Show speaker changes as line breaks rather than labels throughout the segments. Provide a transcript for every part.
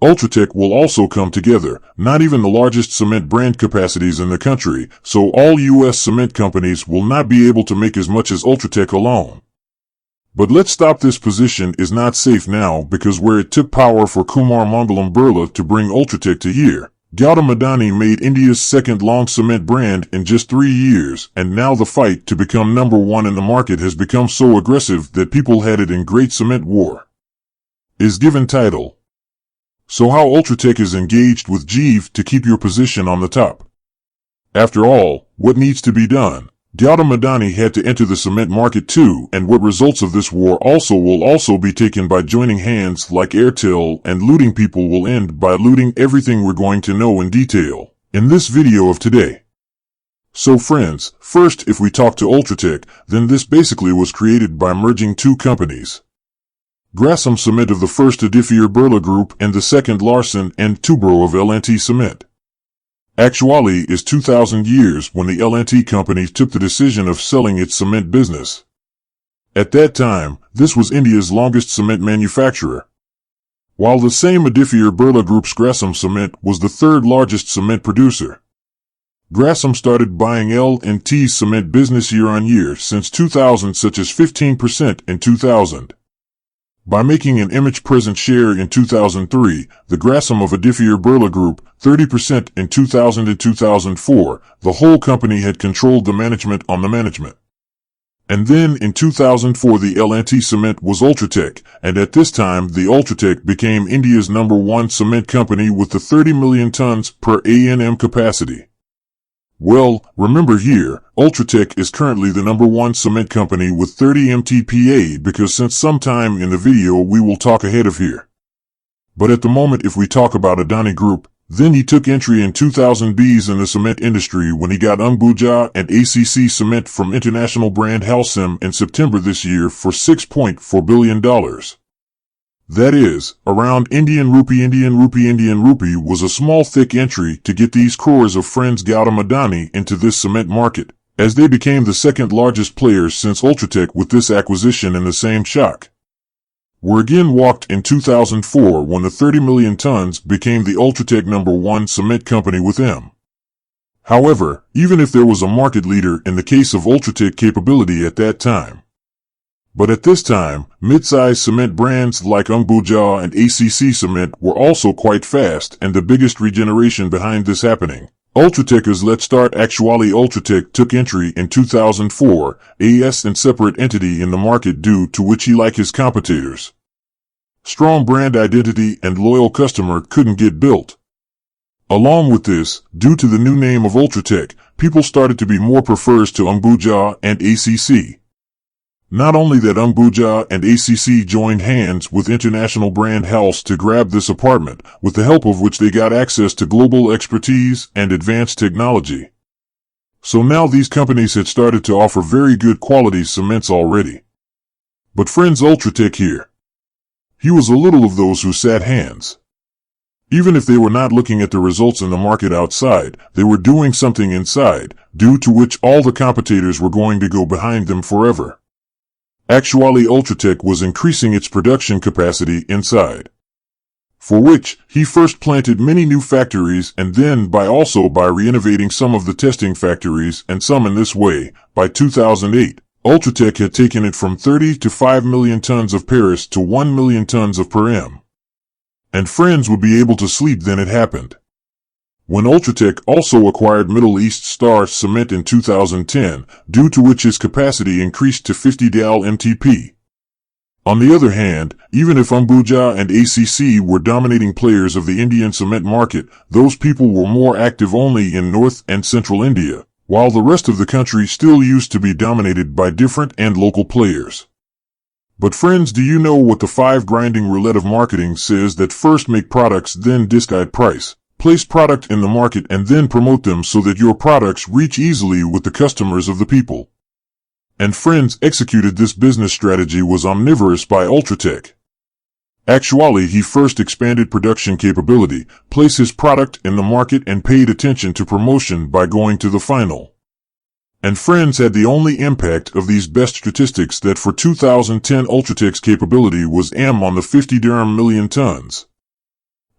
UltraTech will also come together, not even the largest cement brand capacities in the country, so all U.S. cement companies will not be able to make as much as UltraTech alone. But let's stop. This position is not safe now because where it took power for Kumar Mangalam Birla to bring UltraTech to here, Gautam Adani made India's second long cement brand in just 3 years, and now the fight to become number one in the market has become so aggressive that people had it in Great Cement War. Is given title. So how UltraTech is engaged with Jeev to keep your position on the top. After all, what needs to be done? Gautam Adani had to enter the cement market too, and what results of this war will be taken by joining hands like Airtel, and looting people will end by looting everything we're going to know in detail in this video of today. So friends, first if we talk to UltraTech, then this basically was created by merging two companies. Grasim Cement of the first Adani Birla Group and the second Larsen and Toubro of L&T Cement. Actually is 2000 years when the L&T company took the decision of selling its cement business. At that time, this was India's longest cement manufacturer. While the same Adani Birla Group's Grasim Cement was the third largest cement producer. Grasim started buying L&T's cement business year on year since 2000, such as 15% in 2000. By making an image-present share in 2003, the Grasim of Adani Birla Group, 30% in 2000 and 2004, the whole company had controlled the management on the management. And then in 2004 the L&T Cement was UltraTech, and at this time the UltraTech became India's number one cement company with the 30 million tons per annum capacity. Well, remember here, UltraTech is currently the number one cement company with 30 MTPA because since sometime in the video we will talk ahead of here. But at the moment if we talk about Adani Group, then he took entry in 2000s in the cement industry when he got Abhuja and ACC Cement from international brand Halcyon in September this year for $6.4 billion. That is, around Indian rupee was a small thick entry to get these crores of friends Gautam Adani into this cement market, as they became the second largest players since UltraTech with this acquisition in the same shock. Were again walked in 2004 when the 30 million tons became the UltraTech number one cement company with them. However, even if there was a market leader in the case of UltraTech capability at that time. But at this time, mid-sized cement brands like Abhuja and ACC Cement were also quite fast, and the biggest regeneration behind this happening. UltraTech's Let's Start. Actually UltraTech took entry in 2004, as and separate entity in the market due to which he like his competitors. Strong brand identity and loyal customer couldn't get built. Along with this, due to the new name of UltraTech, people started to be more prefers to Abhuja and ACC. Not only that, Abhuja and ACC joined hands with international brand House to grab this apartment, with the help of which they got access to global expertise and advanced technology. So now these companies had started to offer very good quality cements already. But friends, UltraTech here. He was a little of those who sat hands. Even if they were not looking at the results in the market outside, they were doing something inside, due to which all the competitors were going to go behind them forever. Actually UltraTech was increasing its production capacity inside. For which, he first planted many new factories and then by re-innovating some of the testing factories and some in this way, by 2008, UltraTech had taken it from 30 to 5 million tons of Paris to 1 million tons of per m. And friends would be able to sleep then it happened. When UltraTech also acquired Middle East Star Cement in 2010, due to which his capacity increased to 50 MTP. On the other hand, even if Abhuja and ACC were dominating players of the Indian cement market, those people were more active only in North and Central India, while the rest of the country still used to be dominated by different and local players. But friends, do you know what the 5 grinding roulette of marketing says? That first make products, then decide price. Place product in the market and then promote them so that your products reach easily with the customers of the people. And friends, executed this business strategy was omnivorous by UltraTech. Actually, he first expanded production capability, placed his product in the market and paid attention to promotion by going to the final. And friends, had the only impact of these best statistics that for 2010 UltraTech's capability was on the 50 million tons.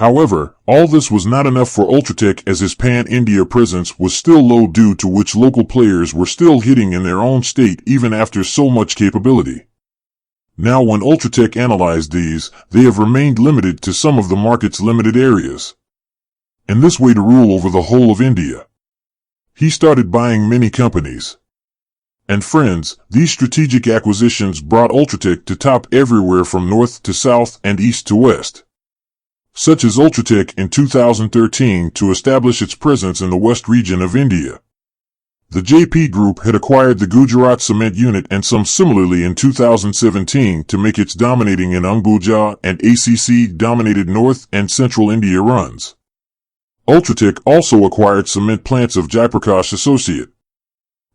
However, all this was not enough for UltraTech, as his pan-India presence was still low, due to which local players were still hitting in their own state even after so much capability. Now, when UltraTech analyzed these, they have remained limited to some of the market's limited areas. In this way, to rule over the whole of India, he started buying many companies. And friends, these strategic acquisitions brought UltraTech to top everywhere from north to south and east to west. Such as UltraTech in 2013 to establish its presence in the west region of India. The JP Group had acquired the Gujarat Cement Unit and some similarly in 2017 to make its dominating in Ambuja and ACC dominated North and Central India runs. UltraTech also acquired cement plants of Jaiprakash Associate.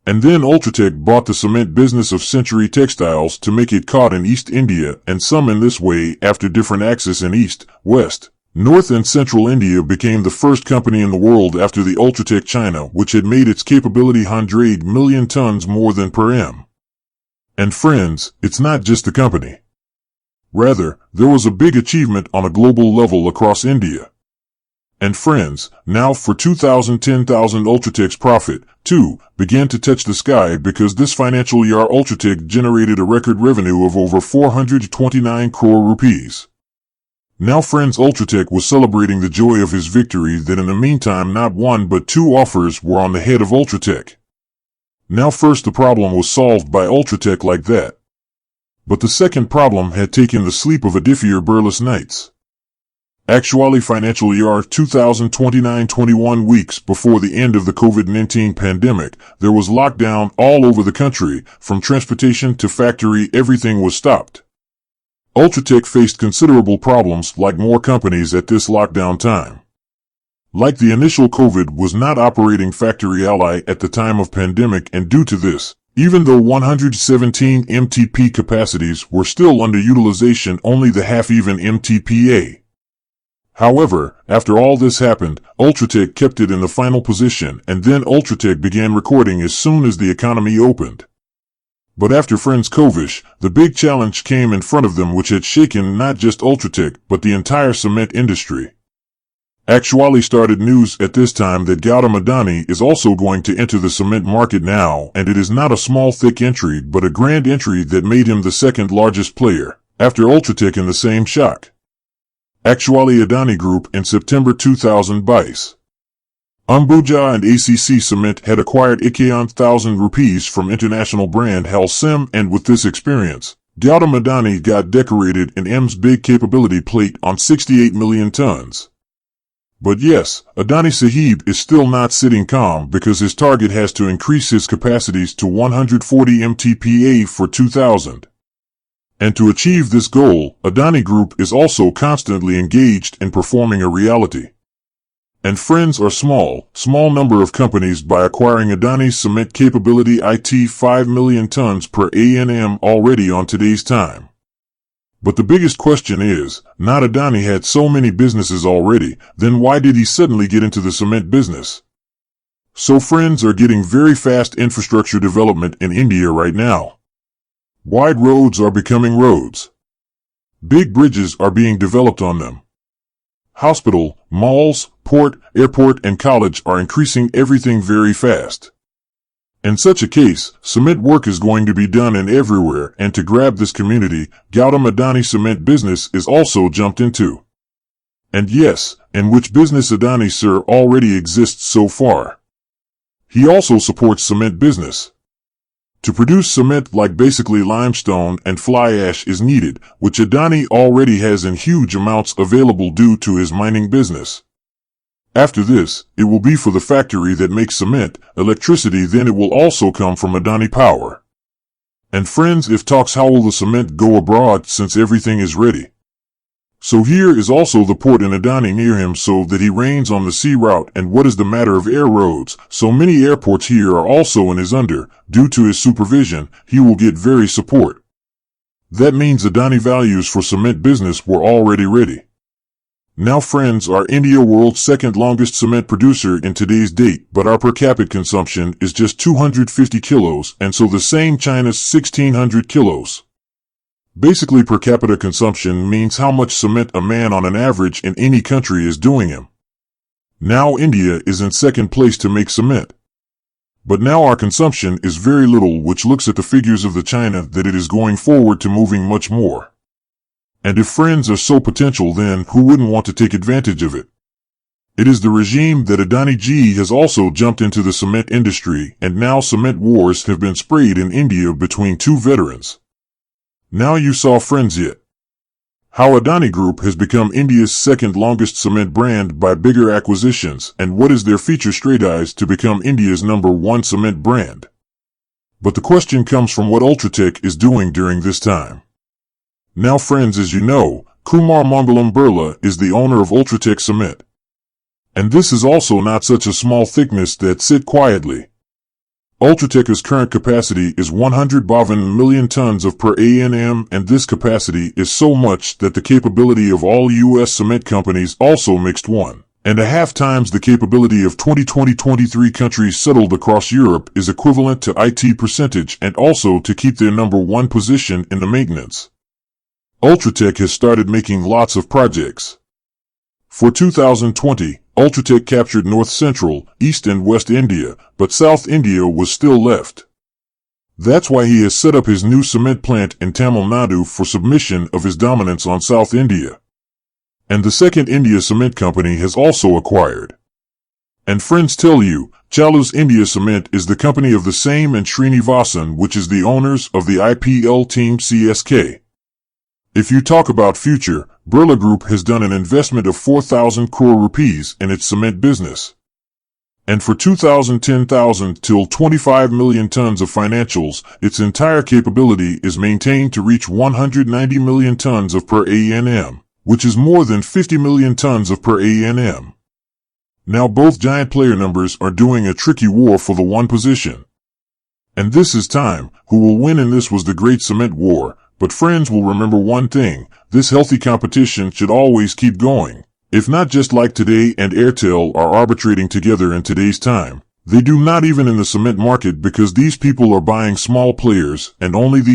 And then UltraTech bought the cement business of Century Textiles to make it caught in East India, and some in this way, after different axes in East, West, North and Central India, became the first company in the world after the UltraTech China, which had made its capability 100 million tons more than per m. And friends, it's not just a company. Rather, there was a big achievement on a global level across India. And friends, now for 2010, UltraTech's profit, too, began to touch the sky, because this financial year UltraTech generated a record revenue of over 429 crore rupees. Now friends, UltraTech was celebrating the joy of his victory that in the meantime not one but two offers were on the head of UltraTech. Now first, the problem was solved by UltraTech like that. But the second problem had taken the sleep of a diffier Birla's nights. Actually, financial year 2029-21 weeks before the end of the COVID-19 pandemic, there was lockdown all over the country, from transportation to factory, everything was stopped. UltraTech faced considerable problems like more companies at this lockdown time. Like the initial COVID was not operating factory ally at the time of pandemic, and due to this, even though 117 MTP capacities were still under utilization, only the half-even MTPA. However, after all this happened, UltraTech kept it in the final position, and then UltraTech began recording as soon as the economy opened. But after friends COVID, the big challenge came in front of them, which had shaken not just UltraTech but the entire cement industry. Actually started news at this time that Gautam Adani is also going to enter the cement market now, and it is not a small thick entry but a grand entry that made him the second largest player, after UltraTech, in the same shock. Actually, Adani Group in September 2022. Ambuja and ACC Cement had acquired 81,000 rupees from international brand Halcem, and with this experience, Gautam Adani got decorated in M's big capability plate on 68 million tons. But yes, Adani Sahib is still not sitting calm, because his target has to increase his capacities to 140 MTPA for 2000. And to achieve this goal, Adani Group is also constantly engaged in performing a reality. And friends, are small number of companies by acquiring Adani's cement capability IT 5 million tons per annum already on today's time. But the biggest question is, not Adani had so many businesses already, then why did he suddenly get into the cement business? So friends, are getting very fast infrastructure development in India right now. Wide roads are becoming roads. Big bridges are being developed on them. Hospital, malls, port, airport and college are increasing everything very fast. In such a case, cement work is going to be done in everywhere, and to grab this community, Gautam Adani cement business is also jumped into. And yes, in which business Adani sir already exists so far. He also supports cement business. To produce cement, like basically limestone and fly ash is needed, which Adani already has in huge amounts available due to his mining business. After this, it will be for the factory that makes cement, electricity, then it will also come from Adani Power. And friends, if talks, how will the cement go abroad since everything is ready? So here is also the port in Adani near him, so that he reigns on the sea route. And what is the matter of air roads? So many airports here are also in his under. Due to his supervision, he will get very support. That means Adani values for cement business were already ready. Now friends, are India world's second longest cement producer in today's date, but our per capita consumption is just 250 kilos, and so the same China's 1600 kilos. Basically, per capita consumption means how much cement a man on an average in any country is doing him. Now India is in second place to make cement. But now our consumption is very little, which looks at the figures of the China that it is going forward to moving much more. And if friends are so potential, then who wouldn't want to take advantage of it? It is the regime that Adani ji has also jumped into the cement industry, and now cement wars have been sprayed in India between two veterans. Now you saw, friends, yet how Adani Group has become India's second longest cement brand by bigger acquisitions, and what is their feature strategies to become India's #1 cement brand. But the question comes from what UltraTech is doing during this time. Now, friends, as you know, Kumar Mangalam Birla is the owner of UltraTech Cement. And this is also not such a small thickness that sit quietly. UltraTech's current capacity is 152 million tons of per annum, and this capacity is so much that the capability of all U.S. cement companies also mixed 1.5 times the capability of 23 countries settled across Europe is equivalent to IT percentage, and also to keep their #1 position in the maintenance. UltraTech has started making lots of projects. For 2020, UltraTech captured North Central, East and West India, but South India was still left. That's why he has set up his new cement plant in Tamil Nadu for submission of his dominance on South India. And the second India Cement Company has also acquired. And friends, tell you, Chalu's India Cement is the company of the same and Srinivasan, which is the owners of the IPL team CSK. If you talk about future, Birla Group has done an investment of 4,000 crore rupees in its cement business. And for 10,000 till 25 million tons of financials, its entire capability is maintained to reach 190 million tons of per annum, which is more than 50 million tons of per annum. Now both giant player numbers are doing a tricky war for the one position. And this is time, who will win in this was the great cement war. But friends will remember one thing, this healthy competition should always keep going. If not just like today and Airtel are arbitrating together in today's time, they do not even in the cement market, because these people are buying small players, and only these